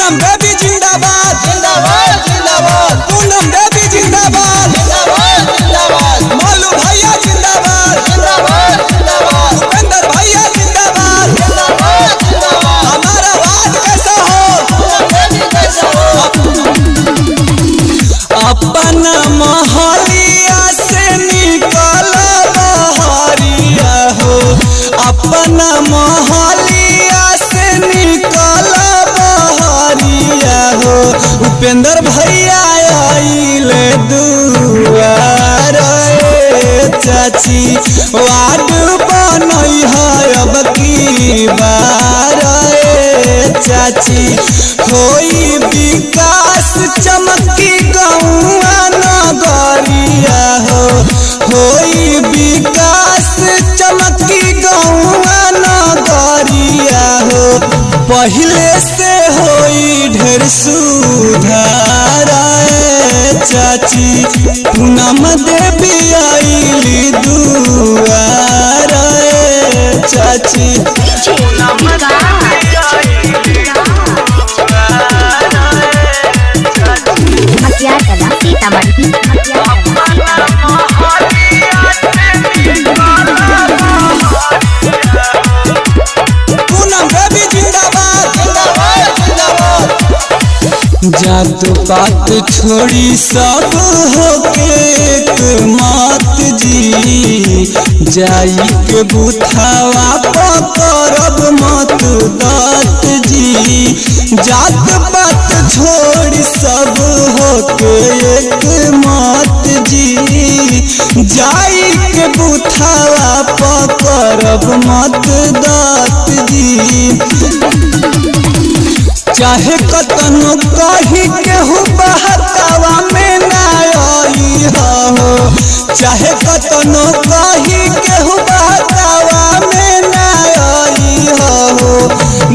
पूनम baby जिंदाबाद जिंदाबाद जिंदाबाद पूनम बेबी जिंदाबाद जिंदाबाद जिंदाबाद मालू भैया जिंदाबाद जिंदाबाद जिंदाबाद उपेंद्र भैया जिंदाबाद जिंदाबाद जिंदाबाद हमारा वार्ड कैसा हो पूनम बेबी कैसा हो अपना मोहल्लिया से निकल बहरिया हो अपना मोहल्लिया से निकल बहरिया हो उपेंद्र भैया आइले दुआर चाची वार्ड बनई है अब की बार चाची होई विकास चमकी गौआ नगरिया हो होई विकास चमकी गौआ नगरिया हो पहले से होई ढेर सुधार चाची पूनम देवी आइली दुआर चाची पूनम बेबी जिंदाबाद जिंदाबाद जिंदाबाद जात पात छोड़ी सब होके एक मात जी जाई के बुथावा पकड़ब मत दात जी जात पात छोड़ी सब होके एक मात जी जाई के बुथावा पकड़ब मत दात जी चाहे कतनो कही केहू बहकावा में ना आई हो चाहे कतनो कही केहू बहकावा में ना आई हो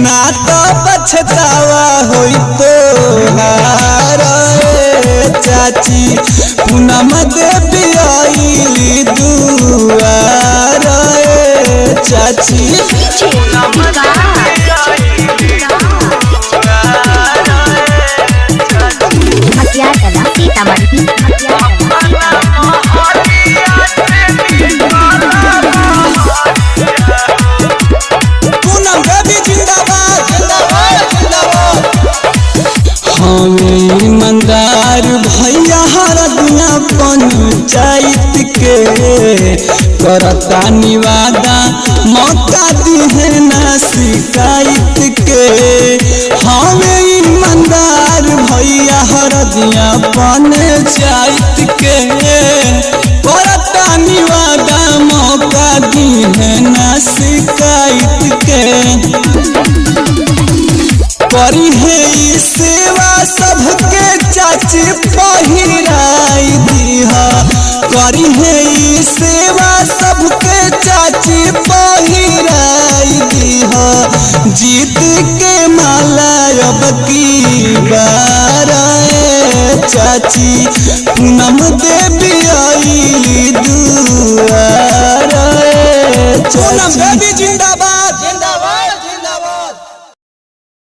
ना तो पछतावा होई तो चाची पूनम देवी आइली दुआर चाची पूनम बेबी जिंदाबाद जिंदाबाद जिंदाबाद हमें ईमानदार भैया हर दुनिया पंचायत के करता निवादा मौका दिहे ना शिकायत के हमें ईमानदार भैया हर दुनिया पंचायत के करता निवादा मौका दिहे ना शिकायत के करी है सेवा सबके चाची पहिराई दीहा करी है सेवा सबके चाची पहिराई दीहा जीत के माला अब की बार चाची पूनम देवी आइली दुआर पूनम बेबी जिंदा